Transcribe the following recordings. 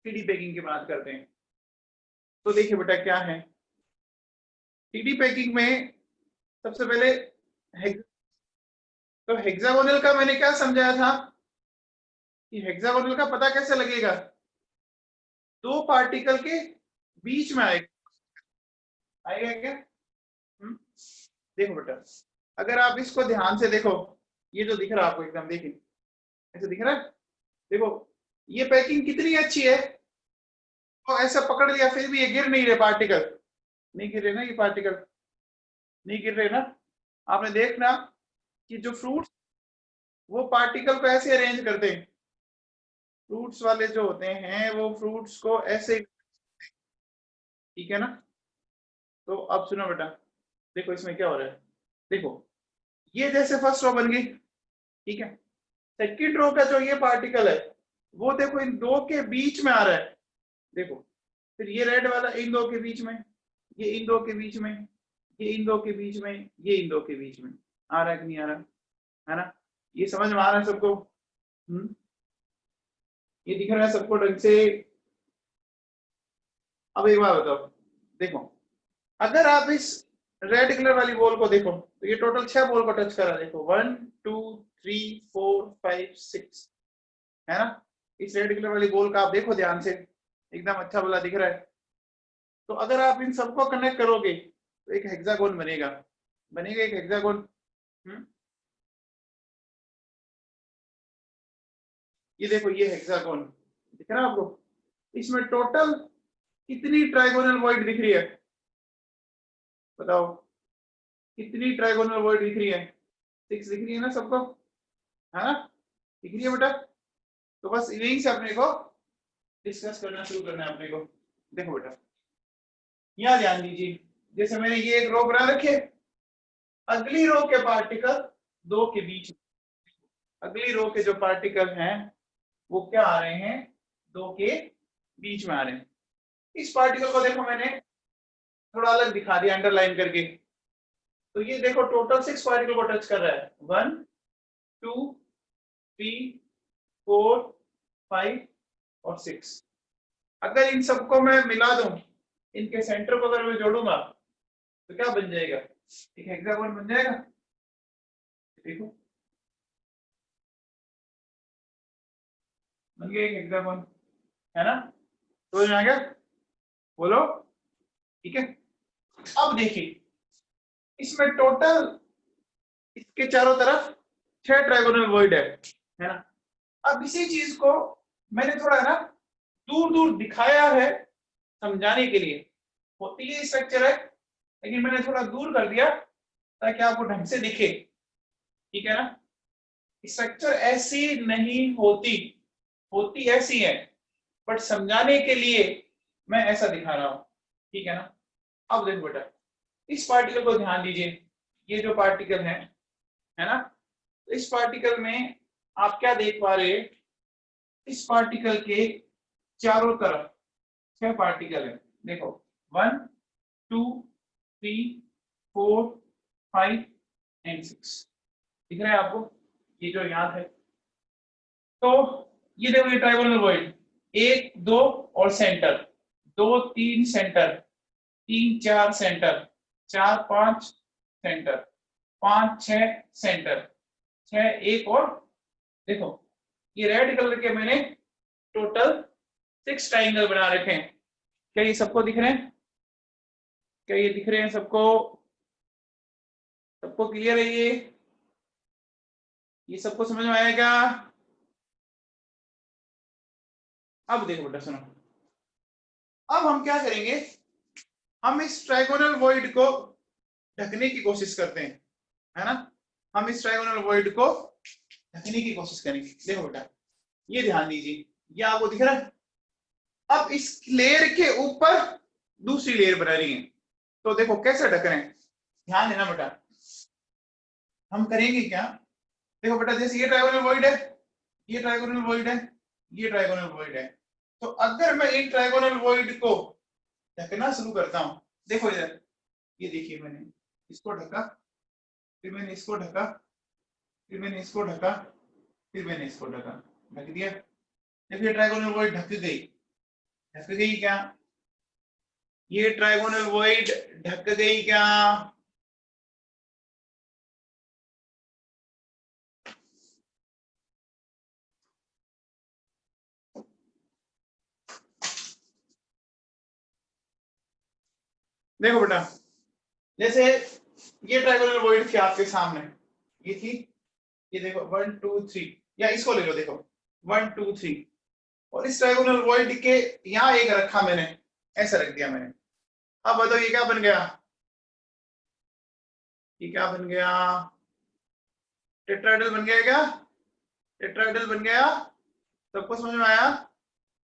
3D packing की बात करते हैं तो देखिए बेटा क्या है 3D पैकिंग में सबसे पहले तो हेक्सागोनल का मैंने क्या समझाया था कि हेक्सागोनल का पता कैसे लगेगा, दो पार्टिकल के बीच में आएगा क्या? देखो बेटा अगर आप इसको ध्यान से देखो, ये जो दिख रहा है आपको एकदम देखिए ऐसे दिख रहा है, देखो ये पैकिंग कितनी अच्छी है, तो ऐसा पकड़ लिया फिर भी ये गिर नहीं रहे पार्टिकल, नहीं गिर रहे ना ये पार्टिकल, नहीं गिर रहे ना। आपने देखना कि जो फ्रूट्स वो पार्टिकल को ऐसे अरेंज करते हैं, फ्रूट्स वाले जो होते हैं वो फ्रूट्स को ऐसे, ठीक है ना। तो अब सुनो बेटा, देखो इसमें क्या हो रहा है, देखो ये जैसे फर्स्ट रो बन गई, ठीक है। सेकंड रो का जो ये पार्टिकल है वो देखो इन दो के बीच में आ रहा है, देखो फिर ये रेड वाला इन दो के बीच में, ये इन दो के बीच में, ये इन दो के बीच में, ये इन दो के बीच में आ रहा है कि नहीं आ रहा है ना। ये समझ में आ रहा है सबको? ये दिख रहा है सबको ढंग से? अब एक बार बताओ, देखो अगर आप इस रेड कलर वाली बॉल को देखो तो ये टोटल 6 बॉल को टच कर रहा है, देखो 1 2 3 4 5 6 है ना। इस रेड कलर वाली बॉल का आप देखो ध्यान से, एकदम अच्छा वाला दिख रहा है। तो अगर आप इन सबको कनेक्ट करोगे तो एक हेक्सागोन बनेगा, बनेगा एक हेक्सागोन। ये देखो ये हेक्सागोन दिख रहा है आपको, इसमें टोटल कितनी ट्राइगोनल वॉइड दिख रही है, बताओ कितनी ट्राइगोनल वॉइड दिख रही है? 6 दिख रही है ना सबको, है ना, दिख रही है बेटा। तो बस यहीं से अपने को डिस्कस करना शुरू करना है अपने को। देखो बेटा यहाँ ध्यान दीजिए, जैसे मैंने ये एक रो बना रखे, अगली रो के पार्टिकल दो के बीच, अगली रो के जो पार्टिकल हैं वो क्या आ रहे हैं, दो के बीच में आ रहे हैं। इस पार्टिकल को देखो मैंने थोड़ा अलग दिखा दिया अंडरलाइन करके, तो ये देखो टोटल 6 पार्टिकल को टच कर रहा है, 1 2 3 4 5 और 6। अगर इन सबको मैं मिला दूं, इनके सेंटर को अगर मैं जोड़ूंगा तो क्या बन जाएगा, एक हेक्सागोन बन जाएगा। देखो बन गया एक हेक्सागोन, है ना। तो आ गया, बोलो ठीक है। अब देखिए इसमें टोटल इसके चारों तरफ 6 ट्राइगोनल वॉइड है ना। अब इसी चीज को मैंने थोड़ा ना दूर दूर दिखाया है समझाने के लिए, होती है स्ट्रक्चर है लेकिन मैंने थोड़ा दूर कर दिया ताकि आपको ढंग से दिखे, ठीक है ना। स्ट्रक्चर ऐसी नहीं होती, होती ऐसी है बट समझाने के लिए मैं ऐसा दिखा रहा हूं, ठीक है ना। अब देखो बेटा इस पार्टिकल को ध्यान दीजिए, ये जो पार्टिकल है ना, तो इस पार्टिकल में आप क्या देख पा रहे हैं, इस पार्टिकल के चारों तरफ 6 पार्टिकल है, देखो 1 2 3 4 5 एंड 6 दिख रहा है आपको, ये जो याद है। तो ये देखो ये ट्राइगोनल वॉइड 1 2 और centre, 2 3 centre, 3 4 centre, 4 5 centre, 5 6 centre, 6 1 और देखो ये रेड कलर के मैंने टोटल 6 ट्राइंगल बना रखे हैं। क्या ये सबको दिख रहे हैं, क्या ये दिख रहे हैं सबको, सबको क्लियर है ये सबको समझ में आएगा? अब देखो बेटा सुनो, अब हम क्या करेंगे, हम इस ट्राइगोनल वॉइड को ढकने की कोशिश करते हैं, है ना। हम इस ट्राइगोनल वॉइड को ढकने की कोशिश करेंगे। देखो बेटा ये ध्यान दीजिए, ये आपको दिख रहा है। अब इस लेयर के ऊपर दूसरी लेयर बना रही है, तो देखो कैसे ढक रहे हैं, ध्यान देना बेटा। हम करेंगे क्या, देखो बेटा जैसे ये ट्राइगोनल वॉइड है, ये ट्राइगोनल वॉइड है, ये ट्राइगोनल वॉइड है, तो अगर मैं इन ट्राइगोनल वॉइड को ढकना शुरू करता हूं, देखो इधर ये देखिए मैंने इसको ढका, फिर मैंने इसको ढका, फिर मैंने इसको ढका, फिर मैंने इसको ढका, ढक दिया। देखिए ट्राइगोनल वॉइड ढक गई। ढक गई क्या? ये ट्राइगोनल वॉइड ढक गई क्या? देखो बेटा, जैसे ये ट्राइगोनल वॉइड थी आपके सामने, ये थी, ये देखो 1 2 3, या इसको ले लो, देखो 1 2 3, और इस ट्राइगोनल वॉइड के यहां एक रखा मैंने, ऐसा रख दिया मैंने। अब बताओ ये क्या बन गया? ये क्या बन गया? टेट्राहेड्रल बन गया क्या? टेट्राहेड्रल बन गया? सबको समझ में आया?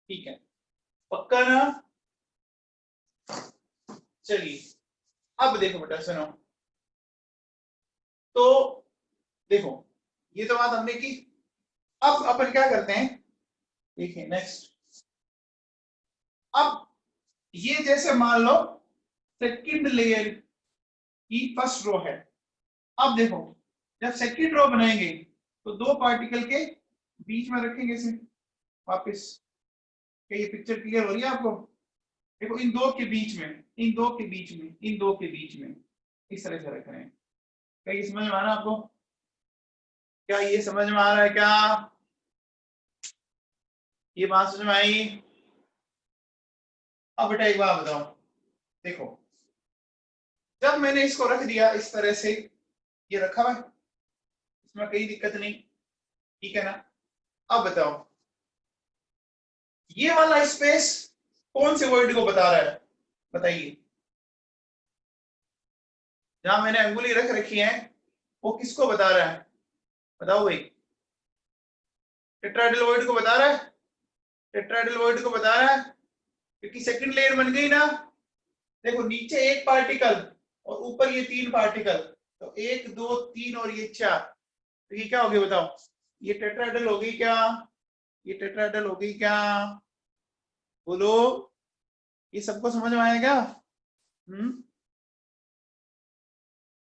ठीक है, पक्का ना? चलिए अब देखो बेटा, सुनो, तो देखो ये तो बात हमने की। अब अपन क्या करते हैं, देखिए नेक्स्ट। अब ये जैसे मान लो सेकंड लेयर की फर्स्ट रो है। अब देखो, जब सेकंड रो बनाएंगे तो दो पार्टिकल के बीच में रखेंगे इसे वापस। क्या ये पिक्चर क्लियर हो रही है आपको? देखो इन दो के बीच में, इन दो के बीच में, इन दो के बीच में इस तरह से रख रहे हैं। क्या ये समझ में आ रहा है आपको? क्या ये समझ में आ रहा है क्या? ये बात समझ में आई? अब बेटा एक बात बताओ, देखो जब मैंने इसको रख दिया इस तरह से, ये रखा हुआ है, इसमें कोई दिक्कत नहीं, ठीक है ना? अब बताओ ये वाला स्पेस कौन से वर्ड को बता रहा है? बताइए, जहां मैंने अंगुली रख रखी है वो किसको बता रहा है? बताओ भाई। टेट्राहेड्रल वर्ड को बता रहा है, टेट्राहेड्रल वर्ड को बता रहा है, क्योंकि सेकंड लेयर बन गई ना। देखो नीचे एक पार्टिकल और ऊपर ये तीन पार्टिकल, तो 1 2 3 और ये 4, तो ये क्या हो गया बताओ? ये टेट्राहेड्रल हो गई क्या? ये टेट्राहेड्रल हो गई क्या? बोलो, ये सबको समझ में आया क्या?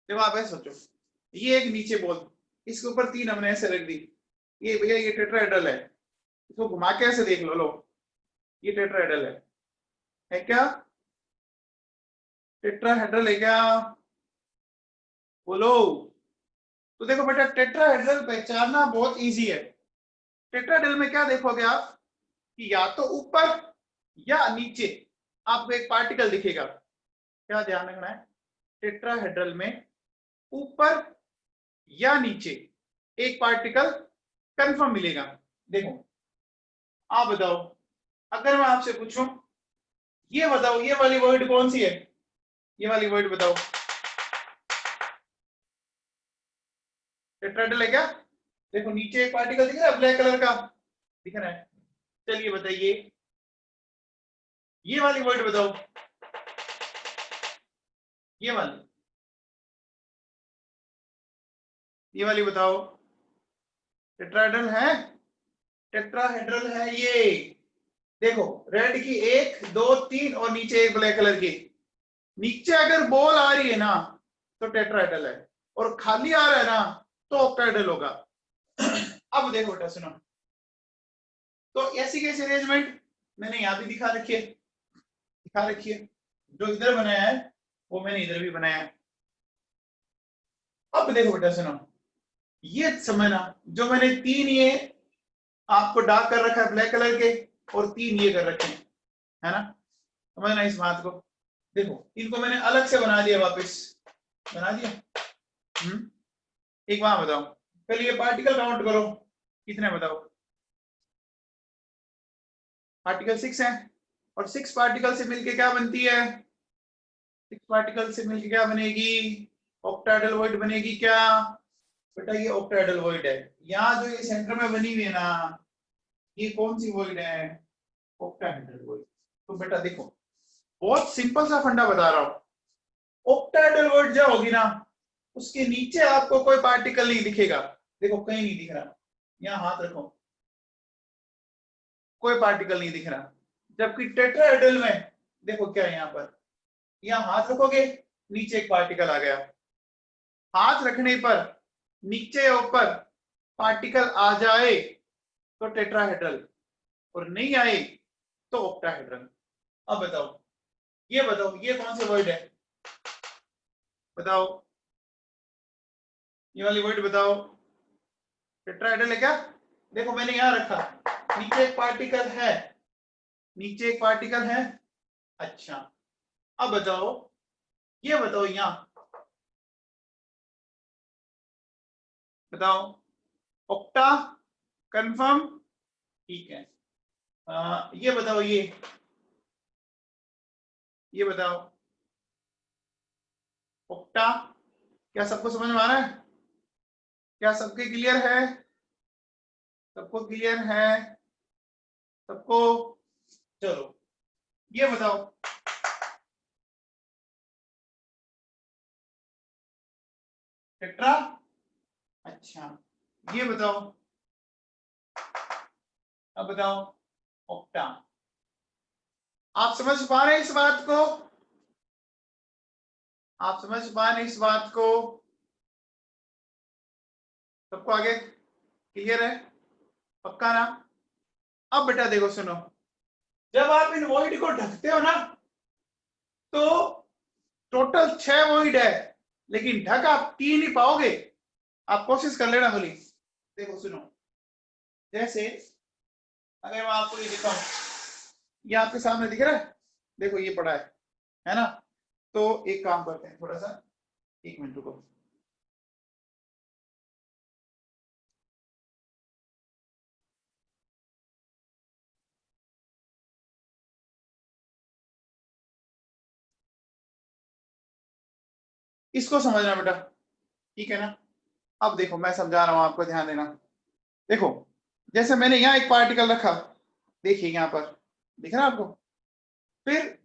देखो आप ऐसे सोचो, ये एक नीचे बॉल, इसके ऊपर तीन हमने ऐसे रख दी, ये भैया ये टेट्राहेड्रल है, इसको घुमा के ऐसे देख लो, लो ये टेट्राहेड्रल है क्या? टेट्राहेड्रल है क्या? बोलो। तो देखो बेटा टेट्राहेड्रल पहचानना बहुत इजी है। टेट्राहेड्रल में क्या देखोगे आप कि या तो ऊपर या नीचे आपको एक पार्टिकल दिखेगा। क्या ध्यान रखना है, टेट्राहेड्रल में ऊपर या नीचे एक पार्टिकल कंफर्म मिलेगा। देखो आप बताओ, अगर मैं आपसे पूछूं ये बताओ ये वाली वर्ड कौन सी है? ये वाली वर्ड बताओ, टेट्राहेड्रल है क्या? देखो नीचे एक पार्टिकल दिख रहा है ब्लैक कलर का, दिख रहा है। चलिए बताइए ये वाली वर्ड बताओ, ये वाली बताओ, टेट्राहेड्रल है? टेट्राहेड्रल है ये। देखो रेड की 1 2 3 और नीचे एक ब्लैक कलर की, नीचे अगर बॉल आ रही है ना तो टेट्राहेड्रल है, और खाली आ रहा है ना तो ऑक्टाहेड्रल होगा। अब देखो बेटा सुनो, तो ऐसी कैसी अरेंजमेंट मैंने यहां भी दिखा रखी है, जो इधर बनाया है वो मैंने इधर भी बनाया है। अब देखो बेटा सुनो, ये समझना, जो मैंने तीन ये आपको डार्क कर रखा है ब्लैक कलर के, और तीन ये कर रखे हैं, है ना? समझना इस बात को। देखो इनको मैंने अलग से बना दिया, वापस बना दिया। एक बात बताओ, पहले ये पार्टिकल काउंट करो, कितने बताओ? पार्टिकल 6 है, और 6 पार्टिकल से मिलके क्या बनती है? 6 पार्टिकल से मिलके क्या बनेगी? ऑक्टाहेड्रल वॉइड बनेगी क्या? बेटा ये ऑक्टाहेड्रल वॉइड है। यहाँ जो ये सेंटर में बनी हुई है ना, ये कौन सी वॉइड है? Octahedral void. तो बेटा देखो बहुत सिंपल सा फंडा बता रहा हूं, ऑक्टाहेड्रल वॉइड जो होगी ना उसके नीचे आपको कोई पार्टिकल नहीं दिखेगा। देखो कहीं नहीं दिख रहा, यहाँ हाथ रखो, कोई पार्टिकल नहीं दिख रहा। जबकि टेट्राहेड्रल में देखो क्या है, यहाँ पर यहाँ हाथ रखोगे नीचे एक पार्टिकल आ गया, हाथ रखने पर नीचे या ऊपर पार्टिकल आ जाए तो टेट्राहेड्रल, और नहीं आए तो ऑक्टाहेड्रल। अब बताओ ये कौन से वर्ड है, बताओ ये वाली वर्ड बताओ, टेट्राहेड्रल है क्या? देखो मैंने यहां रखा, नीचे एक पार्टिकल है, नीचे एक पार्टिकल है। अच्छा अब बताओ, ये बताओ यहां बताओ, ऑक्टा कंफर्म, ठीक है। ये बताओ ये बताओ ऑक्टा, क्या सबको समझ में आ रहा है? क्या सबके क्लियर है? सबको क्लियर है? सबको? चलो ये बताओ, टेट्रा। अच्छा ये बताओ, अब बताओ ऑक्टा। आप समझ पा रहे हैं इस बात को? आप समझ पा रहे हैं इस बात को? सबको आगे क्लियर है? पक्का ना? अब बेटा देखो सुनो, जब आप इन वॉइड को ढकते हो ना, तो टोटल 6 वॉइड है, लेकिन ढक आप 3 ही पाओगे। आप कोशिश कर लेना बोली। देखो सुनो, जैसे अगर मैं आपको ये दिखाऊं, ये आपके सामने दिख रहा है, देखो ये पड़ा है ना? तो एक काम करते हैं, थोड़ा सा 1 मिनट रुको। इसको समझना बेटा, ठीक है ना? अब देखो मैं समझा रहा हूं आपको, ध्यान देना। देखो जैसे मैंने यहाँ एक पार्टिकल रखा, देखिए यहाँ पर दिख रहा है आपको, फिर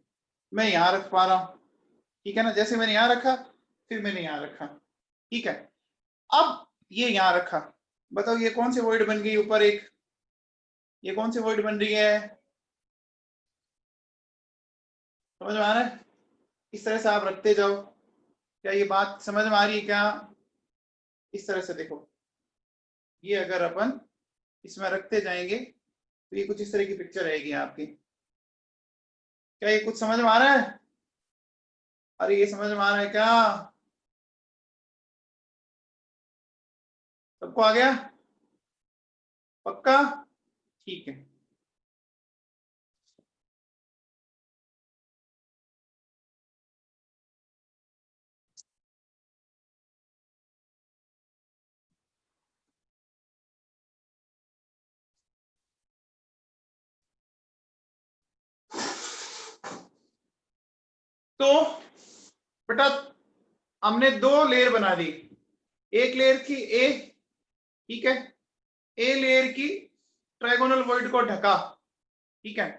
मैं यहाँ रख पा रहा हूं, ठीक है ना? जैसे मैंने यहाँ रखा, फिर मैंने यहाँ रखा, ठीक है। अब ये यहाँ रखा, बताओ ये कौन सी वर्ड बन गई ऊपर एक, ये कौन सी वर्ड बन रही है? समझ में आ रहा है? इस तरह से आप रखते जाओ। क्या ये बात समझ में आ रही है क्या? इस तरह से देखो, ये अगर अपन इसमें रखते जाएंगे तो ये कुछ इस तरह की पिक्चर रहेगी आपकी। क्या ये कुछ समझ में आ रहा है? अरे ये समझ में आ रहा है क्या? सबको आ गया? पक्का? ठीक है। तो बेटा हमने 2 लेयर बना दी, एक लेयर की ए, ठीक है, ए लेयर की ट्राइगोनल वॉइड को ढका, ठीक है।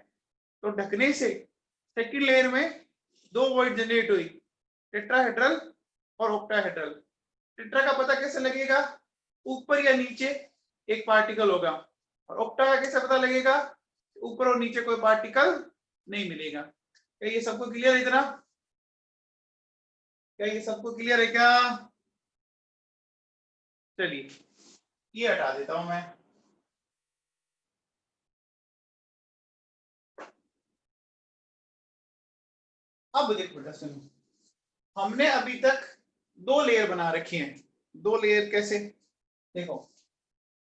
तो ढकने से सेकंड लेयर में 2 वॉइड जनरेट हुई, टेट्राहेड्रल और ऑक्टाहेड्रल। टेट्रा का पता कैसे लगेगा? ऊपर या नीचे एक पार्टिकल होगा, और ऑक्टा का कैसे पता लगेगा? ऊपर और नीचे कोई पार्टिकल नहीं मिलेगा। क्या ये सबको क्लियर है इतना? क्या ये सबको क्लियर है क्या? चलिए ये हटा देता हूं मैं। अब देखो बेटा सुनो, हमने अभी तक 2 लेयर बना रखी हैं। 2 लेयर कैसे? देखो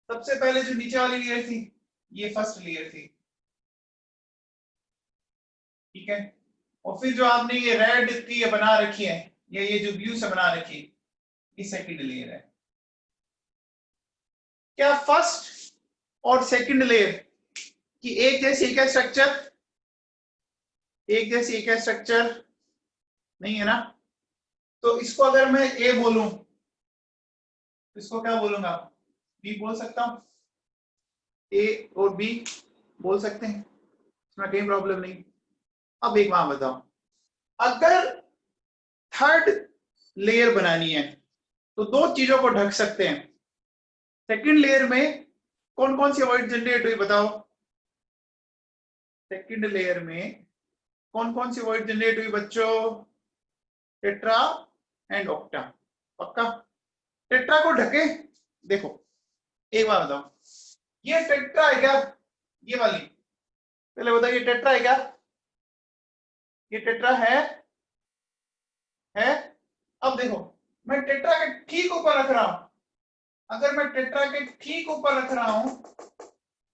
सबसे पहले जो नीचे वाली लेयर थी, ये फर्स्ट लेयर थी, ठीक है। और फिर जो आपने ये रेड की ये बना रखी है, ये जो ब्लू से बना रखी है, ये सेकंड लेयर है। क्या फर्स्ट और सेकंड लेयर की एक जैसी एक स्ट्रक्चर? एक जैसी एक स्ट्रक्चर नहीं है ना? तो इसको अगर मैं ए बोलूं, इसको क्या बोलूंगा? बी बोल सकता हूं, ए और बी बोल सकते हैं, इसमें कोई प्रॉब्लम नहीं। अब एक बात बताओ, अगर थर्ड लेयर बनानी है तो 2 चीजों को ढक सकते हैं। सेकंड लेयर में कौन कौन सी वॉइड जनरेट हुई बताओ? सेकंड लेयर में कौन कौन सी वॉइड जनरेट हुई बच्चों? Tetra and octa. पक्का? टेट्रा को ढके, देखो एक बार बताओ, ये टेट्रा है क्या? ये वाली, पहले बताओ ये टेट्रा है क्या? ये टेट्रा है। अब देखो मैं टेट्रा के ठीक ऊपर रख रहा हूं, अगर मैं टेट्रा के ठीक ऊपर रख रहा हूं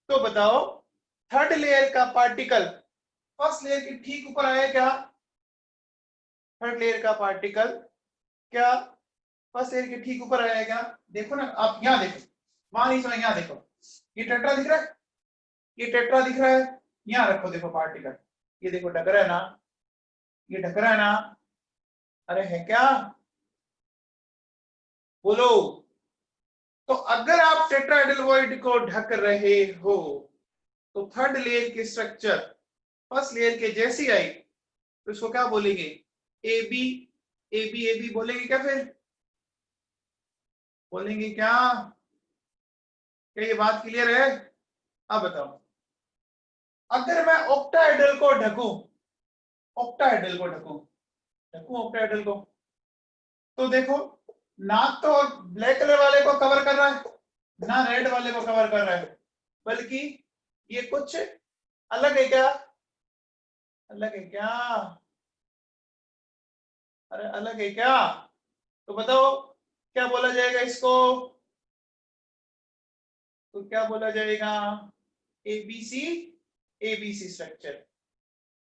तो बताओ थर्ड लेयर का पार्टिकल फर्स्ट लेयर के ठीक ऊपर आया क्या? थर्ड लेयर का पार्टिकल क्या फर्स्ट लेयर के ठीक ऊपर आया क्या? देखो ना आप यहां देखो, वहां नहीं समझ, यहां देखो, ये टेट्रा दिख रहा है, ये टेट्रा दिख रहा है, यहां रखो, देखो पार्टिकल, ये देखो ढक रहा है ना, ये ढक रहा है ना, अरे है क्या? बोलो। तो अगर आप टेट्राहेड्रल को ढक रहे हो तो थर्ड लेयर की स्ट्रक्चर फर्स्ट लेयर के जैसी आई तो इसको क्या बोलेंगे? A B, A B, A B बोलेंगे क्या? फिर बोलेंगे क्या? क्या ये बात क्लियर है? अब बताओ अगर मैं ऑक्टाहेड्रल को ढकूं, ऑक्टाहेड्रल को ढकूं, ढकूं ऑक्टाहेड्रल को, तो देखो ना तो ब्लैक कलर वाले को कवर कर रहा है ना रेड वाले को कवर कर रहा है, बल्कि ये कुछ अलग है क्या? अलग है क्या? अरे अलग है क्या? तो बताओ क्या बोला जाएगा इसको? तो क्या बोला जाएगा? ABC, ABC structure.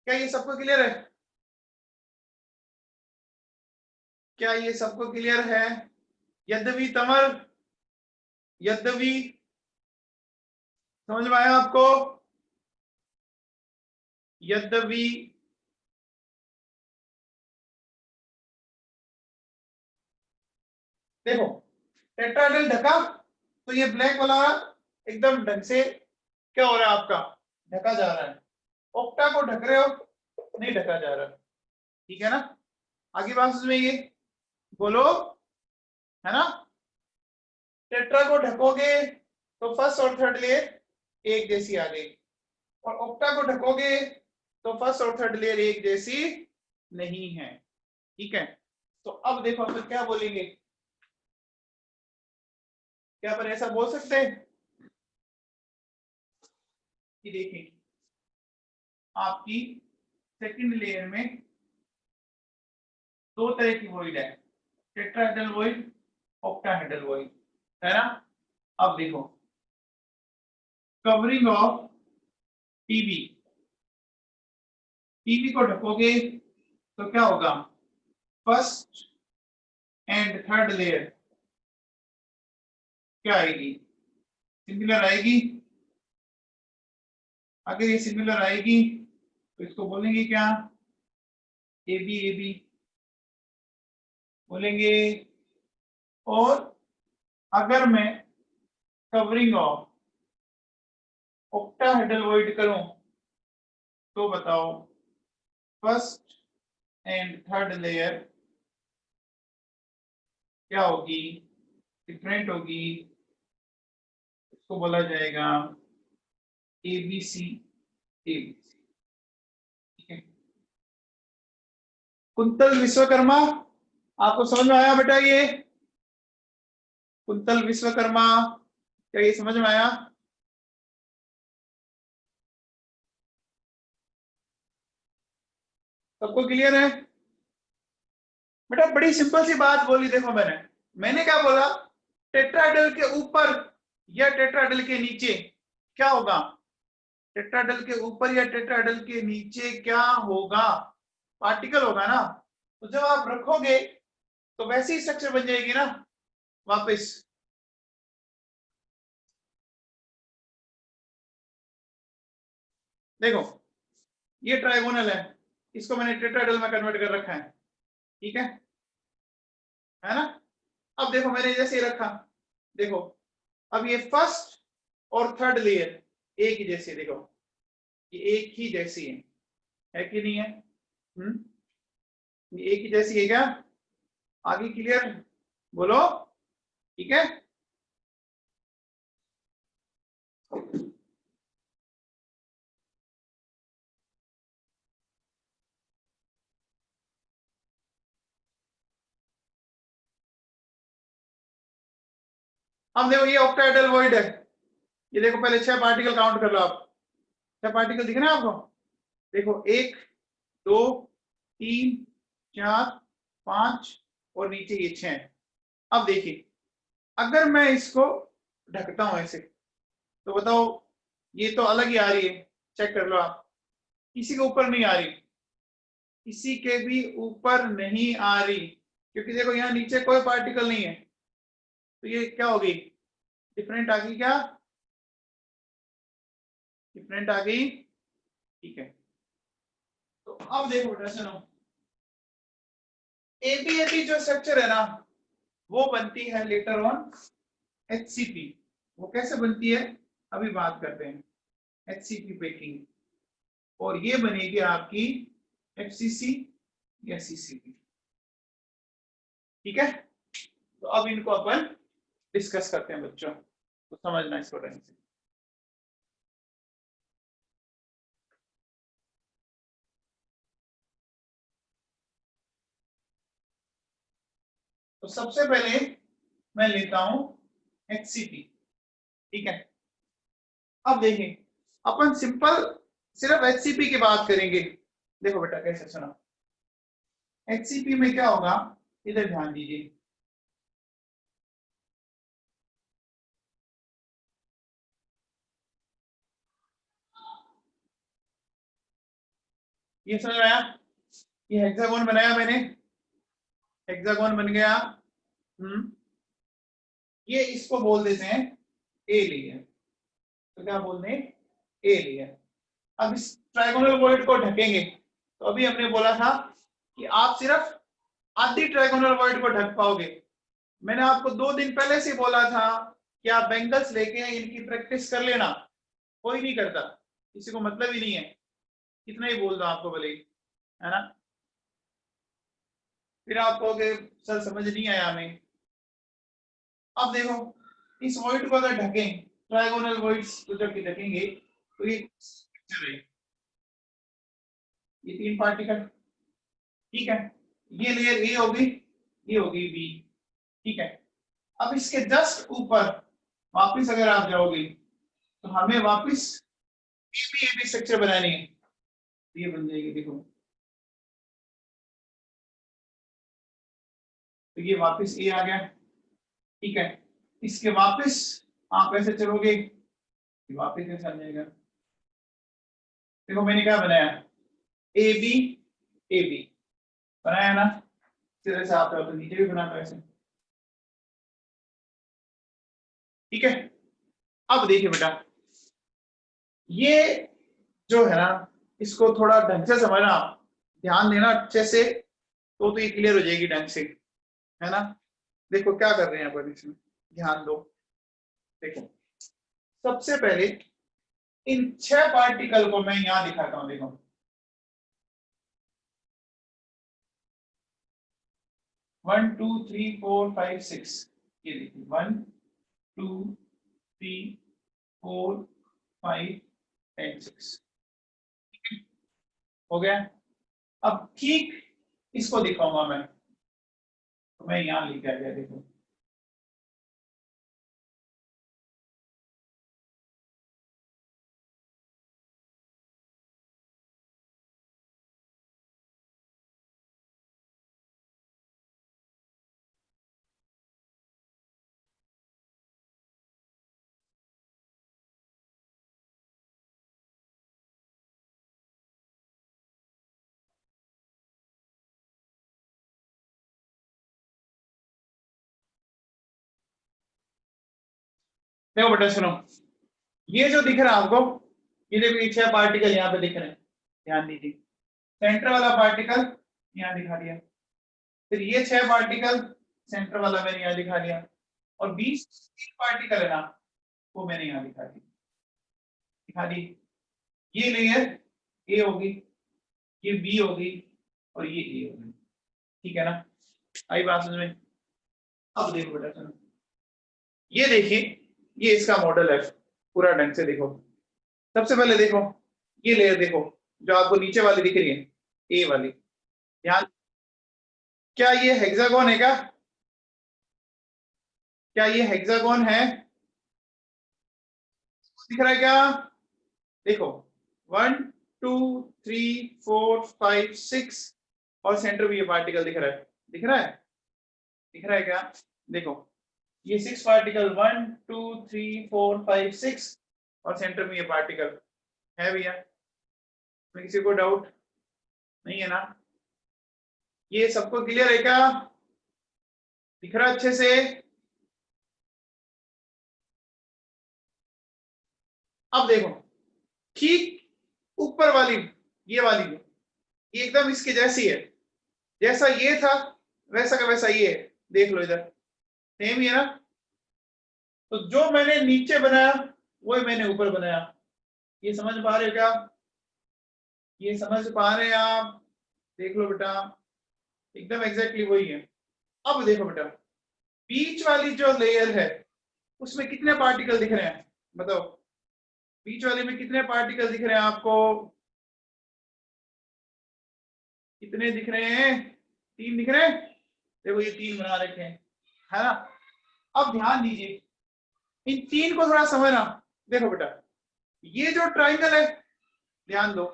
क्या ये सबको क्लियर है? क्या ये सबको क्लियर है? यद्यपि तमर, यद्यपि समझ में आया आपको? यद्यपि देखो टेट्राहेड्रल ढका तो ये ब्लैक वाला एकदम ढंग से क्या हो रहा है आपका? ढका जा रहा है। ऑक्टा को ढक रहे हो, नहीं ढका जा रहा, ठीक है ना? आगे बात समझ में ये बोलो, है ना? टेट्रा को ढकोगे तो फर्स्ट और थर्ड लेयर एक जैसी आ गई, और ऑक्टा को ढकोगे तो फर्स्ट और थर्ड लेयर एक जैसी नहीं है, ठीक है? तो अब देखो फिर क्या बोलेंगे? क्या पर ऐसा बोल सकते हैं कि देखिए आपकी सेकंड लेयर में दो तरह की वॉइड है, टेट्राहेड्रल वॉइड, ऑक्टाहेड्रल वॉइड, है ना? अब देखो कवरिंग ऑफ टीबी, टीबी को ढकोगे तो क्या होगा? फर्स्ट एंड थर्ड लेयर क्या आएगी? सिमिलर आएगी। अगर ये सिमिलर आएगी तो इसको बोलेंगे क्या? ए बी, ए बी बोलेंगे। और अगर मैं कवरिंग ऑफ ऑक्टाहेड्रल वॉइड करूं तो बताओ फर्स्ट एंड थर्ड लेयर क्या होगी? डिफरेंट होगी, इसको बोला जाएगा एबीसी, एबीसी, ठीक है? कुंतल विश्वकर्मा, आपको समझ में आया बेटा? ये कुंतल विश्वकर्मा, क्या ये समझ में आया? सबको क्लियर है? बेटा बड़ी सिंपल सी बात बोली, देखो मैंने क्या बोला? टेट्राहेड्रल के ऊपर या टेट्राहेड्रल के नीचे क्या होगा? टेट्राहेड्रल के ऊपर या टेट्राहेड्रल के नीचे क्या होगा? पार्टिकल होगा ना। तो जब आप रखोगे तो वैसी स्ट्रक्चर बन जाएगी ना वापस। देखो ये ट्राइगोनल है, इसको मैंने टेट्राहेड्रल में कन्वर्ट कर रखा है, ठीक है ना? अब देखो मैंने जैसे ही रखा, देखो अब ये फर्स्ट और थर्ड लेयर एक ही जैसी, देखो ये एक ही जैसी है कि नहीं है? ये एक ही जैसी है क्या? आगे क्लियर? बोलो, ठीक है? अब देखो ये ऑक्टाहेड्रल वॉइड है, ये देखो पहले 6 पार्टिकल काउंट कर लो आप, 6 पार्टिकल दिख रहे हैं आपको? देखो 1 2 3 4 5 और नीचे ये 6। अब देखिए अगर मैं इसको ढकता हूं ऐसे तो बताओ ये तो अलग ही आ रही है, चेक कर लो आप, किसी के ऊपर नहीं आ रही, किसी के भी ऊपर नहीं आ रही, क्योंकि देखो यहाँ नीचे कोई पार्टिकल नहीं है, तो ये क्या होगी, डिफरेंट आ गई क्या, डिफरेंट आ गई, ठीक है। तो अब देखो बेटा सुनो, एबीएबी जो स्ट्रक्चर है ना वो बनती है लेटर ऑन एचसीपी। वो कैसे बनती है अभी बात करते हैं, एचसीपी पैकिंग, और ये बनेगी आपकी एफसीसी या सीसीपी, ठीक है। तो अब इनको अपन डिस्कस करते हैं बच्चों, तो समझना इसको ढंग से। तो सबसे पहले मैं लेता हूं एचसीपी, ठीक है। अब देखें अपन सिंपल सिर्फ एचसीपी की बात करेंगे। देखो बेटा कैसे सुना, एचसीपी में क्या होगा, इधर ध्यान दीजिए, ये समझ में आया, ये हेक्सागोन बनाया मैंने, हेक्सागोन बन गया। ये इसको बोल देते हैं ए लेयर, तो क्या बोल दें, ए लेयर। अब इस ट्राइगोनल वॉइड को ढकेंगे, तो अभी हमने बोला था कि आप सिर्फ आधी ट्राइगोनल वॉइड को ढक पाओगे। मैंने आपको 2 दिन पहले से बोला था कि आप बैंगल्स लेके इनकी प्रैक्टिस कर लेना, कोई नहीं करता, किसी को मतलब ही नहीं है, कितना ही बोल दो आपको भले ही, है ना। फिर आप कहोगे सर समझ नहीं आया हमें। अब देखो इस वॉइड को अगर ढकें, ट्राइगोनल वॉइड्स को जब ढकेंगे तो ये 3 पार्टिकल, ठीक है, ये लेयर ए होगी, ये होगी बी, ठीक है। अब इसके जस्ट ऊपर वापस अगर आप जाओगे तो हमें वापस एबी स्ट्रक्चर बनानी है, ये बन जाएगी, देखो तो ये वापस ए आ गया, ठीक है। इसके वापस आप ऐसे चलोगे, वापस ऐसा आ जाएगा। देखो मैंने क्या बनाया, ए बी बनाया ना, सिरे से आप तो नीचे भी बनाना ऐसे, ठीक है। अब देखिए बेटा ये जो है ना, इसको थोड़ा ढंग से समझना, ध्यान देना अच्छे से, तो ये क्लियर हो जाएगी ढंग से, है ना। देखो क्या कर रहे हैं अपन इसमें, ध्यान दो। देखो सबसे पहले इन 6 पार्टिकल को मैं यहां दिखाता हूं, देखो 1 2 3 4 5 6, ये देखिए 1 2 3 4 5 एंड 6, हो गया। अब ठीक इसको दिखाऊंगा मैं, तो मैं यहां लिख आ गया, देखो देखो बेटा सुनो, ये जो दिख रहा है आपको, ये देखो ये 6 पार्टिकल यहाँ पे दिख रहे हैं, ध्यान दीजिए, सेंटर वाला पार्टिकल यहाँ दिखा दिया, फिर ये 6 पार्टिकल सेंटर वाला मैंने यहाँ दिखा दिया, और 20 पार्टिकल है ना वो मैंने यहाँ दिखा दी। ये लेयर ए होगी, ये बी होगी, और ये ए होगी, ठीक है ना, आई बात समझ में। अब देखो बेटा सुनो, ये देखिए ये इसका मॉडल है, पूरा ढंग से देखो। सबसे पहले देखो ये लेयर देखो जो आपको नीचे वाली दिख रही है, ए वाली, ध्यान, क्या ये हेक्सागोन है क्या ये हेक्सागोन है, दिख रहा है क्या, देखो 1 2 3 4 5 6 और सेंटर में ये पार्टिकल दिख रहा है, दिख रहा है, दिख रहा है क्या? देखो ये 6 पार्टिकल 1 2 3 4 5 6 और सेंटर में ये पार्टिकल है भैया। में किसी को डाउट नहीं है ना? ये सबको क्लियर है क्या? दिख रहा अच्छे से? अब देखो ठीक ऊपर वाली ये वाली ये एकदम इसके जैसी है, जैसा ये था वैसा का वैसा ये है, देख लो इधर सेम ही है ना। तो जो मैंने नीचे बनाया वही मैंने ऊपर बनाया। ये समझ पा रहे हो क्या? ये समझ पा रहे हैं आप? देख लो बेटा एकदम एग्जैक्टली वही है। अब देखो बेटा बीच वाली जो लेयर है उसमें कितने पार्टिकल दिख रहे हैं बताओ? बीच वाले में कितने पार्टिकल दिख रहे हैं आपको? कितने दिख रहे हैं? 3 दिख रहे हैं। देखो ये 3 बना रखे हैं, है ना? अब ध्यान दीजिए इन 3 को थोड़ा समझना। देखो बेटा ये जो ट्राइंगल है ध्यान दो,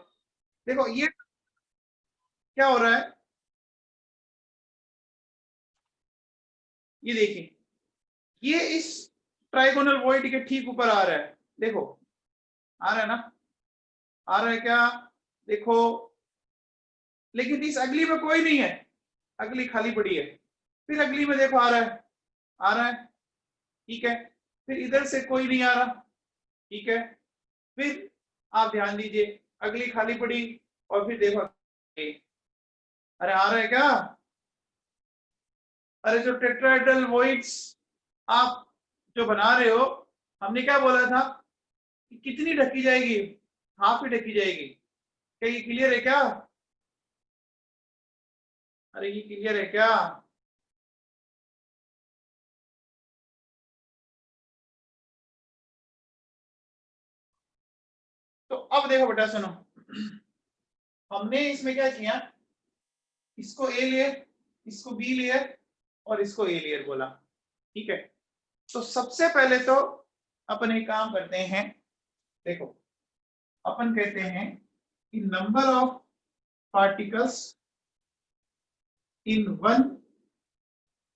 देखो ये क्या हो रहा है, ये देखिए ये इस ट्राइगोनल वॉइड के ठीक ऊपर आ रहा है, देखो आ रहा है ना? आ रहा है क्या? देखो लेकिन इस अगली में कोई नहीं है, अगली खाली पड़ी है। फिर अगली में देखो आ रहा है, आ रहा है, ठीक है। फिर इधर से कोई नहीं आ रहा, ठीक है। फिर आप ध्यान दीजिए अगली खाली पड़ी और फिर देखो अरे आ रहा है क्या? अरे जो टेट्राहेड्रल वॉइड्स आप जो बना रहे हो हमने क्या बोला था कि कितनी ढकी जाएगी? हाफ ही ढकी जाएगी। क्या ये क्लियर है क्या? अरे ये क्लियर है क्या? तो अब देखो बेटा सुनो, हमने इसमें क्या किया, इसको ए लेयर, इसको बी लेयर और इसको ए लेयर बोला, ठीक है। तो सबसे पहले तो अपन एक काम करते हैं, देखो अपन कहते हैं कि number of particles in one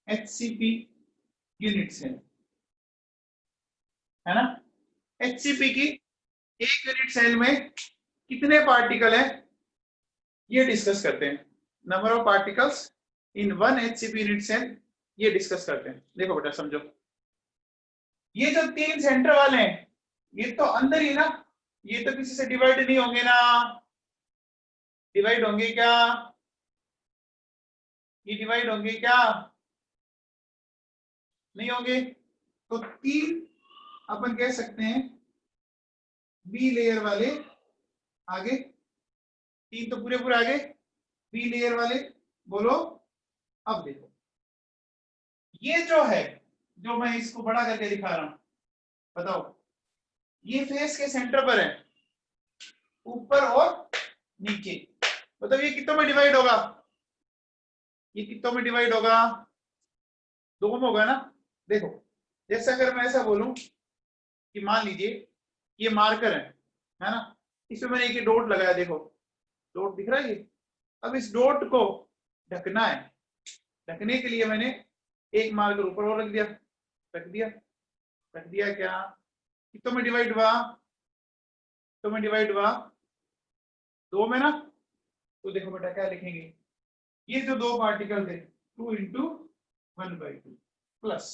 HCP unit cell, है ना? HCP की एक यूनिट सेल में कितने पार्टिकल है ये डिस्कस करते हैं। Number of particles in one HCP unit cell ये डिस्कस करते हैं। देखो बेटा समझो, ये जो 3 सेंटर वाले हैं ये तो अंदर ही ना, ये तो किसी से डिवाइड नहीं होंगे ना? डिवाइड होंगे क्या? ये डिवाइड होंगे क्या? नहीं होंगे। तो 3 अपन कह सकते हैं बी लेयर वाले आगे, 3 तो पूरे पूरे आगे, बी लेयर वाले बोलो। अब देखो ये जो है, जो मैं इसको बड़ा करके दिखा रहा हूं, बताओ ये फेस के सेंटर पर है, ऊपर और नीचे। मतलब ये कितनों में डिवाइड होगा? ये कितनों में डिवाइड होगा? 2 में होगा ना? देखो जैसे अगर मैं ऐसा बोलूं कि मान लीजिए ये मार्कर है ना? इसमें मैंने एक डॉट लगाया, देखो डॉट दिख रहा है ये। अब इस डॉट को ढकना है, ढकने के लिए मैंने एक मार्कर ऊपर और रख दिया, रख दिया, रख दिया। क्या कितनों में डिवाइड हुआ? कितनों में डिवाइड हुआ? 2 में ना? तो देखो बेटा क्या लिखेंगे, ये जो 2 पार्टिकल थे 2 इंटू 1/2 प्लस।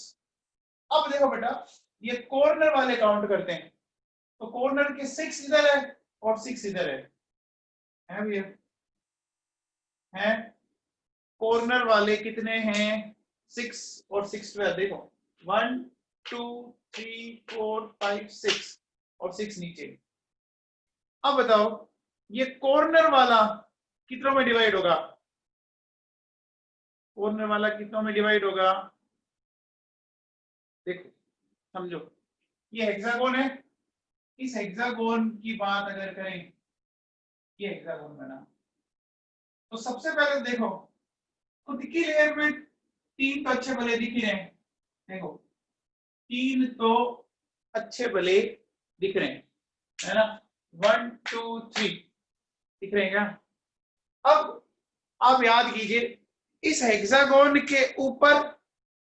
अब देखो बेटा ये कॉर्नर वाले काउंट करते हैं, तो कॉर्नर के 6 इधर है और 6 इधर है भैया? है कॉर्नर वाले कितने हैं? 6 और 6 12, देखो 1 2 3 4 5 6 और 6 नीचे। अब बताओ ये कॉर्नर वाला कितनों में डिवाइड होगा? कॉर्नर वाला कितनों में डिवाइड होगा? देखो समझो ये हेक्सागोन है, इस हेक्सागोन की बात अगर करें, ये हेक्सागोन बना, तो सबसे पहले देखो खुद की लेयर में 3 तो अच्छे भले दिख ही रहे हैं, देखो 3 तो अच्छे भले दिख रहे हैं, है ना? 1 2 3 दिख रहे हैं क्या? अब आप याद कीजिए, इस हेक्सागोन के ऊपर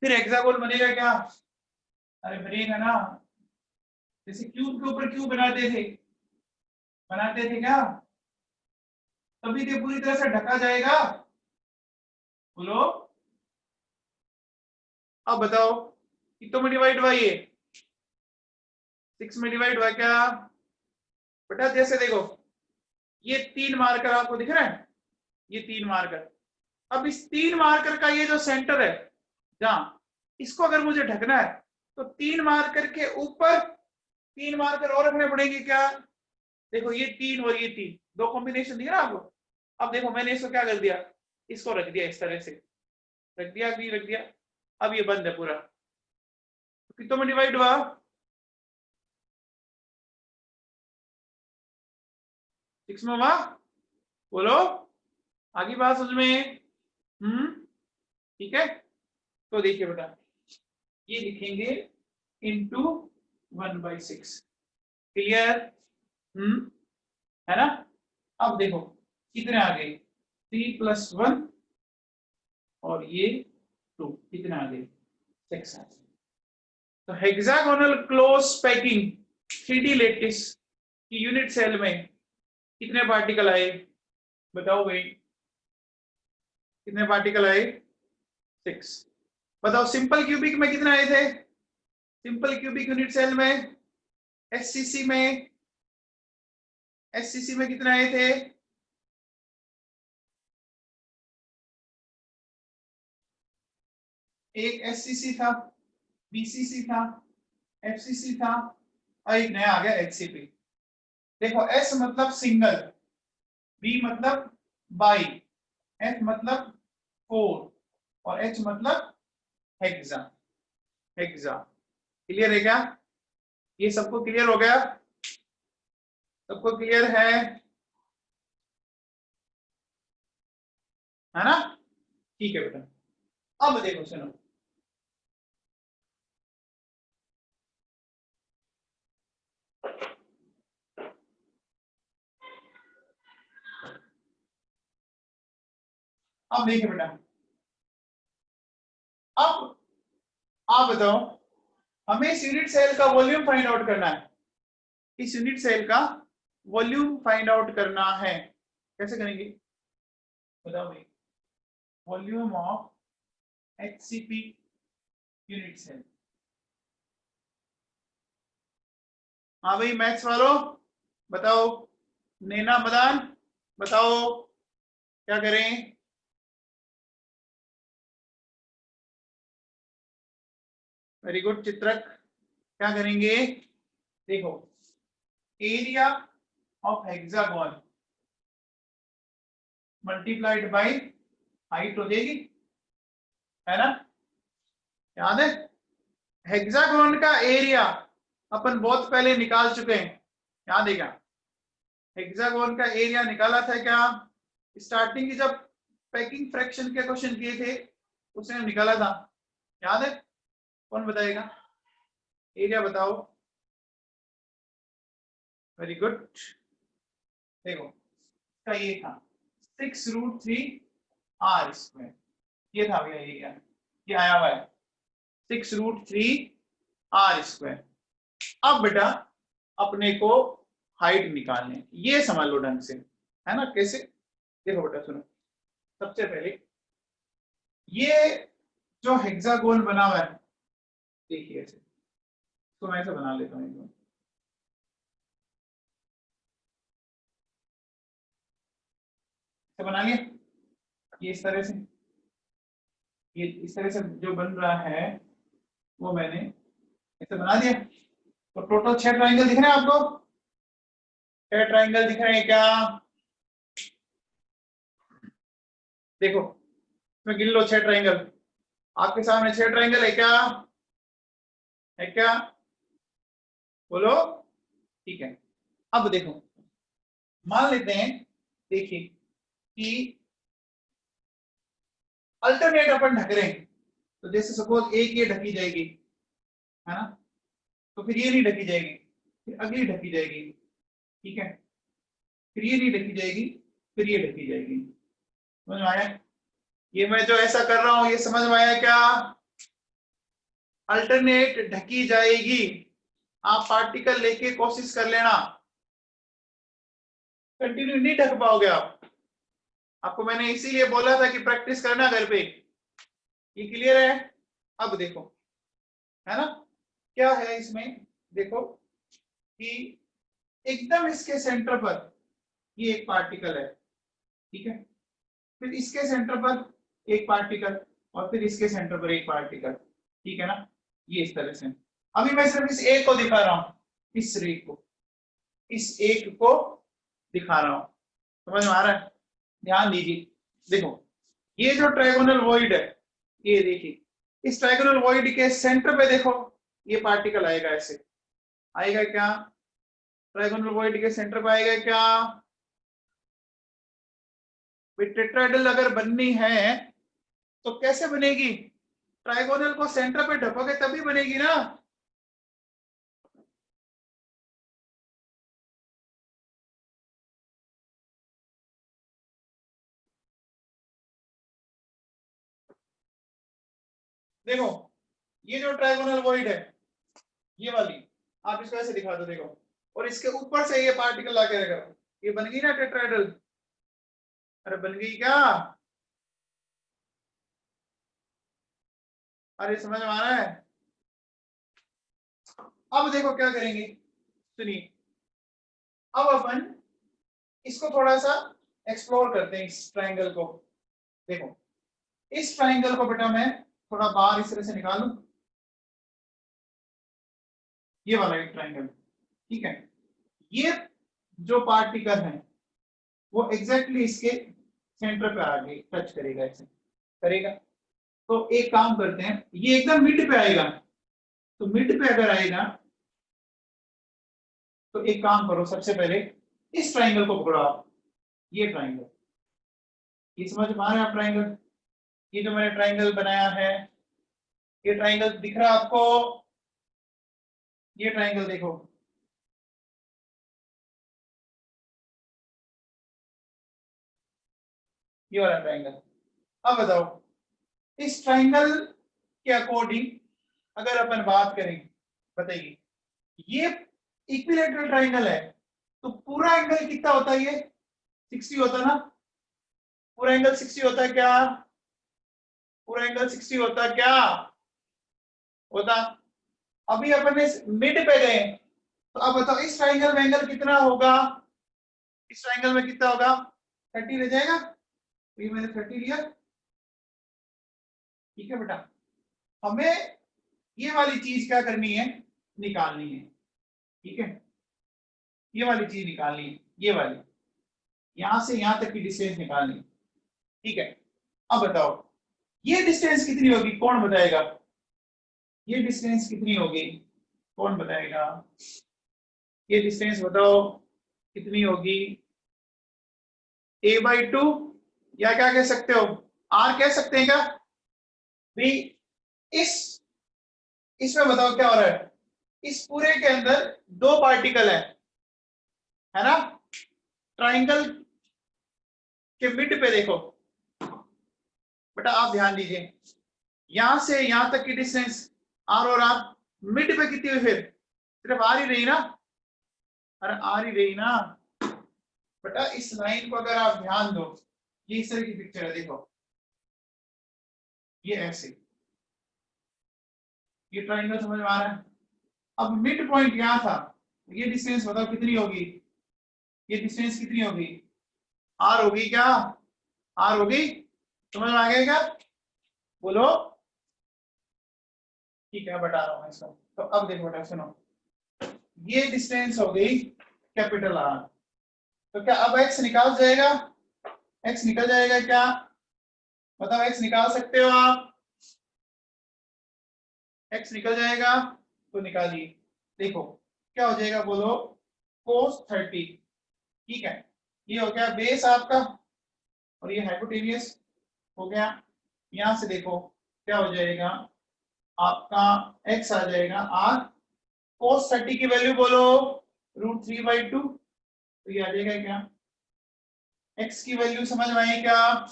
फिर हेक्सागोन बनेगा क्या? अरे बनेगा ना, जैसे क्यूब के ऊपर क्यूब बनाते थे क्या? तभी तो पूरी तरह से ढका जाएगा। बोलो, अब बताओ कितनों में डिवाइड हुआ ये? 6 में डिवाइड हुआ क्या बेटा? जैसे देखो, ये 3 मार्कर आपको दिख रहा है, ये 3 मार्कर। अब इस 3 मार्कर का ये जो सेंटर है जहां, इसको अगर मुझे ढकना है तो 3 मार्कर के ऊपर 3 मार्कर और रखने पड़ेंगे क्या? देखो ये 3 और ये 3 दो कॉम्बिनेशन दिख रहा है आपको। अब देखो मैंने इसको क्या कर दिया, इसको रख दिया इस तरह से, रख दिया भी रख दिया। अब ये बंद है पूरा, तो कितनों में डिवाइड हुआ? सिक्स में हुआ। बोलो, आगे बात समझ में? ठीक है, तो देखिए बेटा, ये लिखेंगे इंटू 1/6। क्लियर? है ना? अब देखो कितने आ गए, 3 + 1 और ये 2, कितने आ गए? 6 आ गए। तो hexagonal close packing 3D lattice की यूनिट सेल में कितने पार्टिकल आए? बताओ भाई, कितने पार्टिकल आए? 6। बताओ सिंपल क्यूबिक में कितने आए थे? सिंपल क्यूबिक यूनिट सेल में, एससीसी में, एससीसी में कितने आए थे? एक एससीसी था, बीसीसी था, एफसीसी था, और एक नया आ गया एचसीपी। देखो एस मतलब सिंगल, बी मतलब बाई, एफ मतलब 4 और एच मतलब हेक्सा। हेक्सा क्लियर है क्या? ये सबको क्लियर हो गया? सबको क्लियर है ना? ठीक है बेटा, अब देखो सुनो, अब देखिए बेटा, अब आप बताओ, हमें इस यूनिट सेल का वॉल्यूम फाइंड आउट करना है। इस यूनिट सेल का वॉल्यूम फाइंड आउट करना है, कैसे करेंगे बताओ भाई? Volume of HCP unit cell. हाँ भाई मैथ्स वालों बताओ, नैना मदान बताओ क्या करें? वेरी गुड चित्रक, क्या करेंगे? देखो area of hexagon multiplied by height हो जाएगी, है ना? याद है हेक्सागोन का एरिया अपन बहुत पहले निकाल चुके हैं, याद है क्या? हेक्सागोन का एरिया निकाला था क्या? स्टार्टिंग की जब पैकिंग फ्रैक्शन के क्वेश्चन किए थे उसने निकाला था, याद है? कौन बताएगा? एरिया बताओ। वेरी गुड, देखो इसका ये था 6√3r², ये था भैया एरिया, ये आया हुआ है 6√3r²। अब बेटा अपने को हाइट निकालनी है, ये समझ लो ढंग से, है ना? कैसे? देखो बेटा सुनो, सबसे पहले ये जो हेक्सागोन बना हुआ है, देखिए ऐसे, तो मैं ऐसे बना लेता हूँ, बना लिया ये इस तरह से, ये इस तरह से जो बन रहा है वो मैंने ऐसे बना दिया। तो टोटल 6 ट्राइंगल दिख रहे हैं आपको? 6 ट्राइंगल दिख रहे हैं क्या? देखो इसमें गिन लो 6 ट्राइंगल, आपके सामने 6 ट्राइंगल है क्या? है क्या? बोलो, ठीक है। अब देखो मान लेते हैं, देखिए कि अल्टरनेट अपन ढक रहे हैं, तो जैसे सपोज एक ये ढकी जाएगी, है ना? तो फिर ये नहीं ढकी जाएगी, फिर अगली ढकी जाएगी, ठीक है? फिर ये नहीं ढकी जाएगी, फिर ये ढकी जाएगी। समझ में आया? ये मैं जो ऐसा कर रहा हूं ये समझ में आया क्या? अल्टरनेट ढकी जाएगी। आप पार्टिकल लेके कोशिश कर लेना, कंटिन्यू नहीं ढक पाओगे आप। आपको मैंने इसीलिए बोला था कि प्रैक्टिस करना घर पे। ये क्लियर है? अब देखो, है ना, क्या है इसमें, देखो कि एकदम इसके सेंटर पर ये एक पार्टिकल है, ठीक है, फिर इसके सेंटर पर एक पार्टिकल, और फिर इसके सेंटर पर एक पार्टिकल, ठीक है ना, ये इस तरह से। अभी मैं सिर्फ इस एक को दिखा रहा हूं, इस एक को, इस एक को दिखा रहा हूं। समझ में आ रहा है? ध्यान दीजिए, देखो ये जो ट्रायगोनल वॉइड है, ये देखिए, इस ट्रायगोनल वॉइड के सेंटर पे देखो ये पार्टिकल आएगा, ऐसे आएगा क्या? ट्रायगोनल वॉइड के सेंटर पे आएगा क्या? टेट्राहेड्रल अगर बननी है तो कैसे बनेगी? ट्रायगोनल को सेंटर पे ढकोगे तभी बनेगी ना। देखो ये जो ट्रायगोनल वॉइड है, ये वाली, आप इसको ऐसे दिखा दो, देखो, और इसके ऊपर से ये पार्टिकल आके रखो, ये बन गई ना टेट्राहेड्रल। अरे बन गई क्या? अरे समझ में आ रहा है? अब देखो क्या करेंगे, सुनिए, अब अपन इसको थोड़ा सा एक्सप्लोर करते हैं, इस ट्रायंगल को। देखो इस ट्रायंगल को बेटा मैं थोड़ा बाहर इस तरह से निकालूं, ये वाला एक ट्रायंगल, ठीक है, ये जो पार्टिकल है वो एग्जैक्टली इसके सेंटर पे आगे टच करेगा, ऐसे करेगा। तो एक काम करते हैं, ये एकदम मिड पे आएगा, तो मिड पे अगर आएगा तो एक काम करो, सबसे पहले इस ट्रायंगल को पकड़ो आप, ये ट्रायंगल, ये समझ पा रहे हैं आप ट्रायंगल? ये जो मैंने ट्रायंगल बनाया है, ये ट्रायंगल दिख रहा है आपको? ये ट्रायंगल देखो, ये वाला ट्रायंगल। अब बताओ इस ट्रायंगल के अकॉर्डिंग अगर अपन बात करें, बताइए, ये इक्विलैटरल ट्रायंगल है, तो पूरा एंगल कितना होता है? ये 60 होता है ना? पूरा एंगल 60 होता है क्या? पूरा एंगल 60 होता है क्या? होता। अभी अपन ने मिड पे गए, तो अब बताओ इस ट्रायंगल में एंगल कितना होगा? इस ट्रायंगल में कितना होगा? 30 रह जाएगा, तो ये मैंने 30 लिया, ठीक है बेटा। हमें ये वाली चीज क्या करनी है? निकालनी है, ठीक है, ये वाली चीज निकालनी है, ये वाली, यहां से यहां तक की डिस्टेंस निकालनी है, ठीक है। अब बताओ ये डिस्टेंस कितनी होगी, कौन बताएगा? ये डिस्टेंस कितनी होगी, कौन बताएगा? ये डिस्टेंस बताओ कितनी होगी? a/2, या क्या कह सकते हो, r कह सकते हैं क्या भी? इस इसमें बताओ क्या हो रहा है, इस पूरे के अंदर दो पार्टिकल है ना? ट्रायंगल के मिड पे देखो बेटा, आप ध्यान दीजिए, यहां से यहां तक की डिस्टेंस r और r, मिड पे कितनी हुई? फिर सिर्फ r ही रही ना? अरे r ही रही ना बेटा। इस लाइन को अगर आप ध्यान दो, ये इस तरह की पिक्चर है, देखो ये ऐसे, ये ट्रायंगल समझ में आ रहा है? अब मिड पॉइंट यहां था, ये डिस्टेंस बताओ कितनी होगी? ये डिस्टेंस कितनी होगी? r होगी क्या? r होगी? समझ में आ गया क्या? बोलो। ठीक है बता रहा हूं इसको। तो अब देखो बेटा सुनो, ये डिस्टेंस हो गई कैपिटल R, तो क्या अब x निकाल जाएगा? x निकल जाएगा क्या? बताओ x निकाल सकते हो आप? x निकल जाएगा, तो निकालिए, देखो क्या हो जाएगा, बोलो cos 30, ठीक है, ये हो गया बेस आपका, और ये हाइपोटेनियस हो गया। यहां से देखो क्या हो जाएगा आपका, x आ जाएगा r, cos 30 की वैल्यू बोलो √3/2, तो ये आ जाएगा क्या? एक्स की वैल्यू समझ में आई क्या?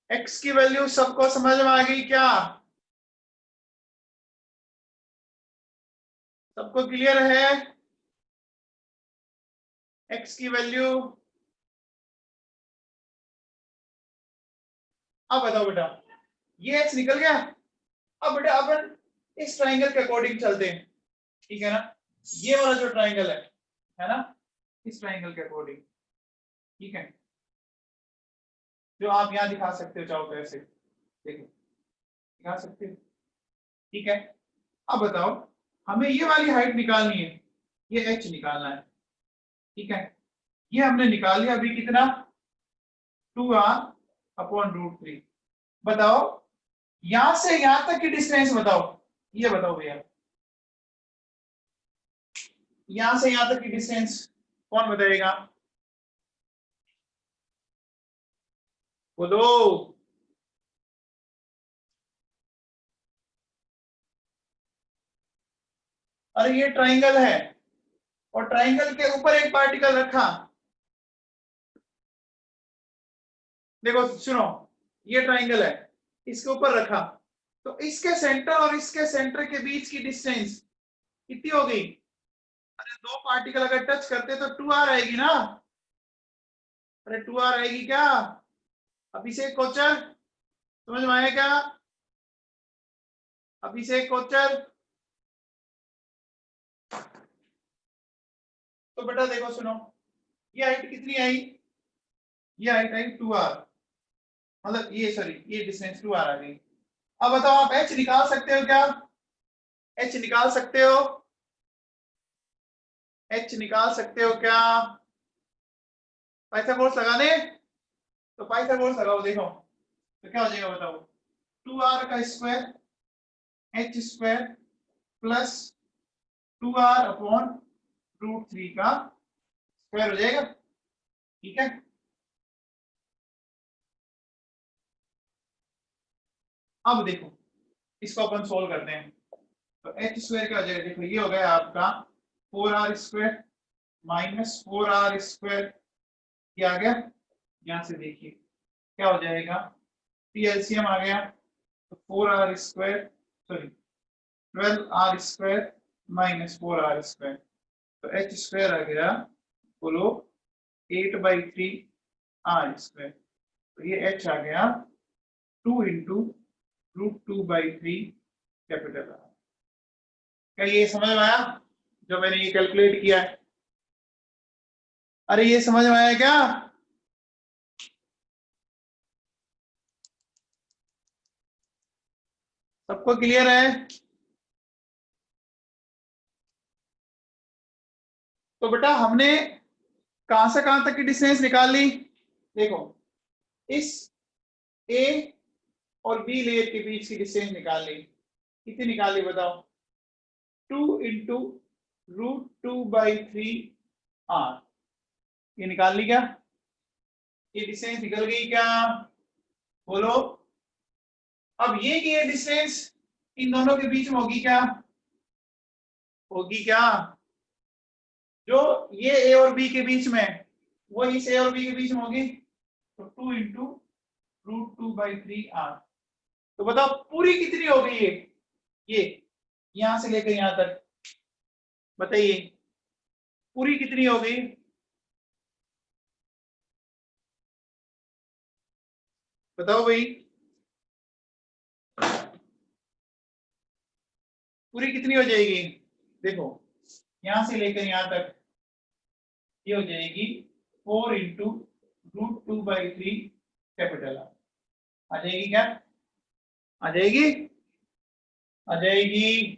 एक्स की वैल्यू सबको समझ में आ गई क्या? सबको क्लियर है? एक्स की वैल्यू अब बताओ बेटा, ये एक्स निकल गया। अब बेटा अपन इस ट्राइंगल के अकॉर्डिंग चलते हैं, ठीक है ना? ये वाला जो ट्राइंगल है ना, इस ट्राइंगल के अकॉर्डिंग, ठीक है, जो आप यहाँ दिखा सकते हो चाहो तो ऐसे देखो दिखा सकते हो, ठीक है। अब बताओ, हमें ये वाली हाइट निकालनी है, ये एच निकालना है, ठीक है। ये हमने निकाल लिया अभी कितना, 2r/√3। बताओ यहां से यहां तक की डिस्टेंस बताओ, ये बताओ भैया, यहां से यहां तक की डिस्टेंस कौन बताएगा? बोलो। अरे ये ट्राइंगल है और ट्राइंगल के ऊपर एक पार्टिकल रखा, देखो सुनो, ये ट्राइंगल है, इसके ऊपर रखा, तो इसके सेंटर और इसके सेंटर के बीच की डिस्टेंस कितनी हो गई? अरे दो पार्टिकल अगर टच करते तो 2r आएगी ना? अरे 2r आएगी क्या? अभिषेक कोचर समझ में आया क्या? अभिषेक कोचर, तो बेटा देखो सुनो, ये हाइट कितनी आई? ये हाइट आई 2r, मतलब ये सॉरी ये डिस्टेंस 2r आ गई। अब बताओ आप एच निकाल सकते हो क्या? एच निकाल सकते हो? एच निकाल सकते हो क्या? पाइथागोरस लगाने, तो पाइथागोरस लगाओ, देखो तो क्या हो जाएगा बताओ, 2r का square H square plus 2r/√3 का स्क्वायर हो जाएगा, ठीक है। अब देखो इसको अपन सोल्व करते हैं, तो एच स्क्वायर क्या हो जाएगा, देखो ये हो गया आपका 4r² माइनस 4r², ये आ गया, यहां से देखिए क्या हो जाएगा, एलसीएम आ गया, तो 4r² sorry 12r² minus 4r², तो एच स्क्वायर आ गया, बोलो 8/3r², तो ये एच आ गया 2 × √2/3 कैपिटल आर। क्या ये समझ में आया जो मैंने ये कैलकुलेट किया है? अरे ये समझ में आया क्या? सबको क्लियर है? तो बेटा हमने कहां से कहां तक की डिस्टेंस निकाल ली, देखो इस ए और बी लेयर के बीच की डिस्टेंस निकाल ली, कितनी निकाल ली बताओ? 2 × √2/3r, ये निकाल ली क्या? ये डिस्टेंस निकल गई क्या? बोलो। अब ये डिस्टेंस इन दोनों के बीच में होगी क्या? होगी क्या? जो ये ए और बी के बीच में, वो इस ए और बी के बीच में होगी, तो 2 × √2/3r। तो बताओ पूरी कितनी हो गई ये यहां से लेकर यहां तक, बताइए पूरी कितनी हो गई? बताओ भाई, पूरी कितनी हो जाएगी? देखो यहां से लेकर यहां तक ये हो जाएगी 4 × √2/3 कैपिटल आर। आ जाएगी क्या? आ जाएगी? आ जाएगी,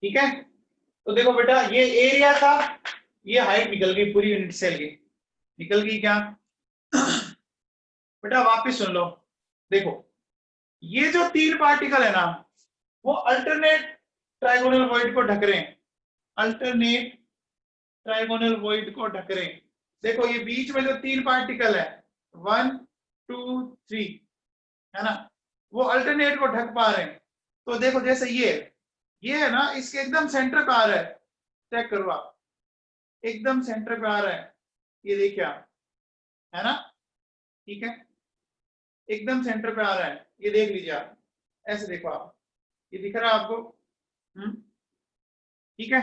ठीक है। तो देखो बेटा ये एरिया था, ये हाइट निकल गई पूरी यूनिट सेल की, निकल गई क्या? बेटा वापस सुन लो, देखो ये जो तीन पार्टिकल है ना, वो अल्टरनेट ट्राइगोनल वॉइड को ढक रहे हैं, अल्टरनेट ट्राइगोनल वॉइड को ढक रहे हैं। देखो ये बीच में जो तीन पार्टिकल है 1 2 3 है ना, वो अल्टरनेट को ढक पा रहे हैं। तो देखो जैसे ये है ना, इसके एकदम सेंटर पे आ रहा है, चेक करो आप, एकदम सेंटर पे आ रहा है, ये देखिए आप, है ना, ठीक है, एकदम सेंटर पे आ रहा है, ये देख लीजिए आप, ऐसे देखो आप, ये दिख रहा है आपको, ठीक है।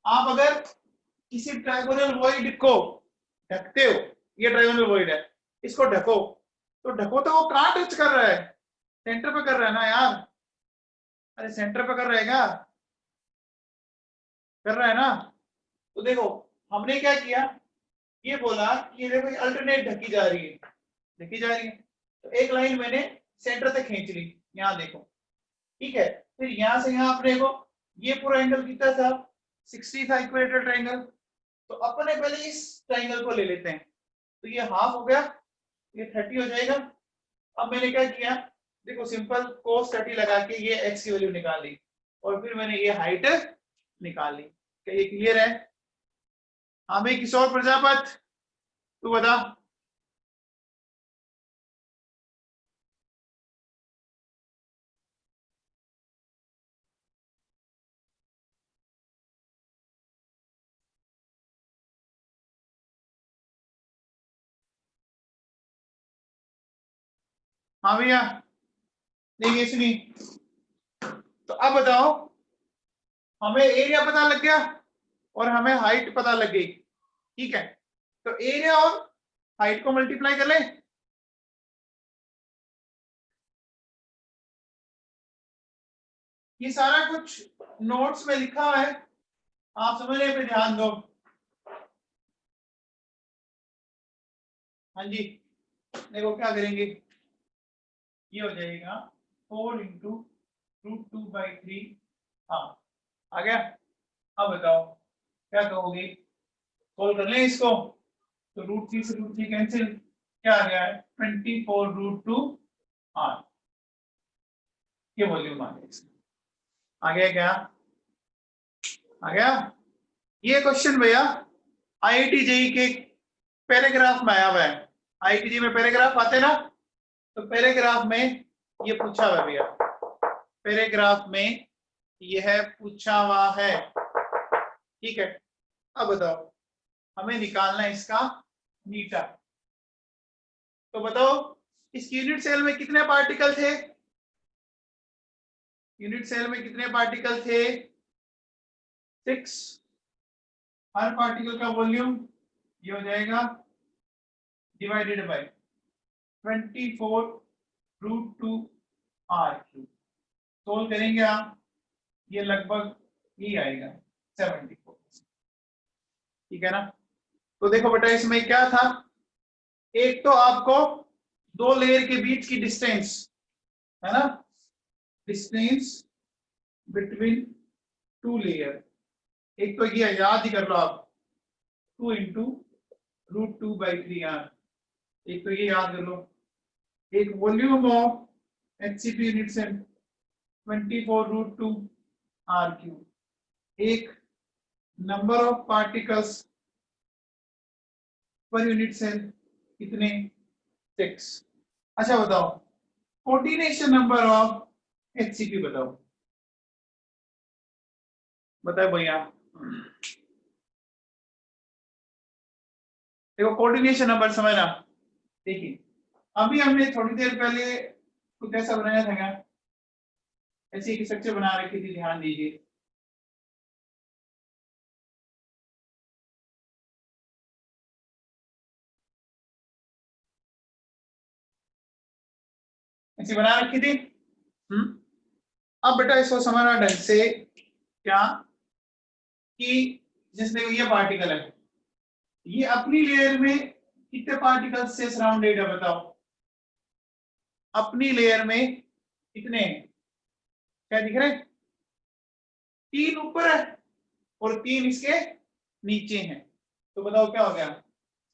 आप अगर किसी ट्रायगोनल वॉइड को ढकते हो, ये ट्रायगोनल वॉइड है, इसको ढको, तो ढको तो वो कहाँ टच कर रहा है, सेंटर पे कर रहा है ना यार, अरे सेंटर पे कर रहा है क्या, कर रहा है ना। तो देखो हमने क्या किया, ये बोला कि देखो अल्टरनेट ढकी जा रही है, ढकी जा रही है, तो एक लाइन मैंने सेंटर से खींच ली, यहाँ देखो, ठीक है। फिर यहां से यहाँ आप देखो, ये पूरा एंगल कितना था, 60 था, इक्वेटर ट्रायंगल, तो अपने पहले इस ट्रायंगल को ले लेते हैं, तो ये हाफ हो गया, ये 30 हो जाएगा। अब मैंने क्या किया, देखो सिंपल cos 30 लगा के ये x की वैल्यू निकाल ली, और फिर मैंने ये हाइट निकाल ली। क्या ये क्लियर है? हमें किशोर प्रजापत, तू बता। हाँ भैया, नहीं सुनी, तो अब बताओ, हमें एरिया पता लग गया और हमें हाइट पता लग गई, ठीक है, तो एरिया और हाइट को मल्टीप्लाई कर ले। ये सारा कुछ नोट्स में लिखा है, आप समझने पे ध्यान दो। हाँ जी, देखो क्या करेंगे, ये हो जाएगा 4 इंटू √2/3, हाँ आ गया। अब बताओ क्या कहोगे, सोल्व कर लें इसको, तो √3 से √3 कैंसिल, क्या आ गया है 24√2r, ये वॉल्यूम आ गया इसका। आ गया क्या, आ गया। ये क्वेश्चन भैया आईआईटी जेई के पैराग्राफ में आया हुआ है, आईआईटी जेई में पैराग्राफ आते ना, तो पैराग्राफ में ये पूछा हुआ है भैया, पैराग्राफ में यह पूछा हुआ है, ठीक है। अब बताओ हमें निकालना है इसका मीटा, तो बताओ इस यूनिट सेल में कितने पार्टिकल थे, यूनिट सेल में कितने पार्टिकल थे, 6, हर पार्टिकल का वॉल्यूम ये हो जाएगा डिवाइडेड बाय 24√2r3, सोल्व करेंगे आप, ये लगभग यही आएगा 74, ठीक है ना। तो देखो बेटा इसमें क्या था, एक तो आपको दो लेयर के बीच की डिस्टेंस, है ना, डिस्टेंस बिटवीन टू लेयर, एक तो ये याद ही कर लो आप, 2 इंटू √2/3r, एक तो ये याद कर लो, एक volume of HCP unit cell 24√2r3, एक number of particles per unit cell कितने, 6। अच्छा बताओ कोऑर्डिनेशन नंबर ऑफ HCP बताओ, बताओ भैया, देखो कोऑर्डिनेशन नंबर समझना, देखिए अभी हमने थोड़ी देर पहले कुछ ऐसा बनाया था क्या, ऐसी एक स्ट्रक्चर बना रखी थी, ध्यान दीजिए, ऐसी बना रखी थी। अब बेटा इसको समझना ढंग से, क्या कि जिसमें ये पार्टिकल है, ये अपनी लेयर में कितने पार्टिकल से सराउंडेड है बताओ, अपनी लेयर में कितने हैं? क्या दिख रहे हैं, 3 ऊपर है और 3 इसके नीचे हैं, तो बताओ क्या हो गया,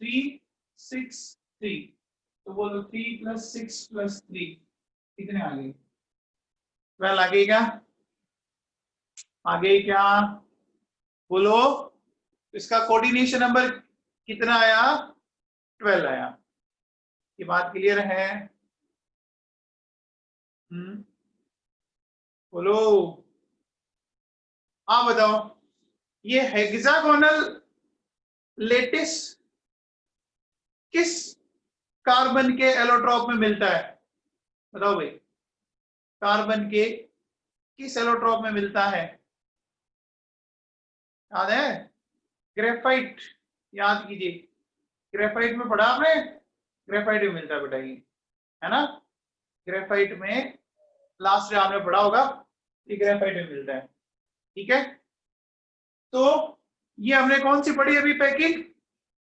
3 6 3, तो बोलो 3 + 6 + 3 कितने आ गए, 12 आ गई क्या, आ गई क्या, बोलो, इसका कोऑर्डिनेशन नंबर कितना आया, 12 आया, ये बात क्लियर है, बोलो, आप बताओ ये हेक्सागोनल लेटिस किस कार्बन के एलोट्रॉप में मिलता है? बताओ भाई, कार्बन के किस एलोट्रॉप में मिलता है? याद है? ग्रेफाइट, याद कीजिए, ग्रेफाइट में पढ़ा आपने, ग्रेफाइट में मिलता है बेटा ये, है ना? ग्रेफाइट में लास्ट में आपने पढ़ा होगा कि ग्रेफाइट में मिलता है। ठीक है, तो ये हमने कौन सी पढ़ी अभी packing?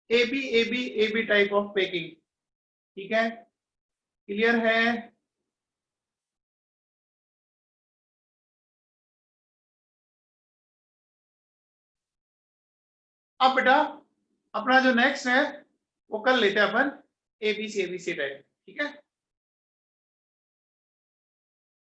A B A B A B type of packing. ठीक है, क्लियर है? अब बेटा अपना जो नेक्स्ट है वो कर लेते हैं अपन एबीसी एबीसी टाइप। ठीक है,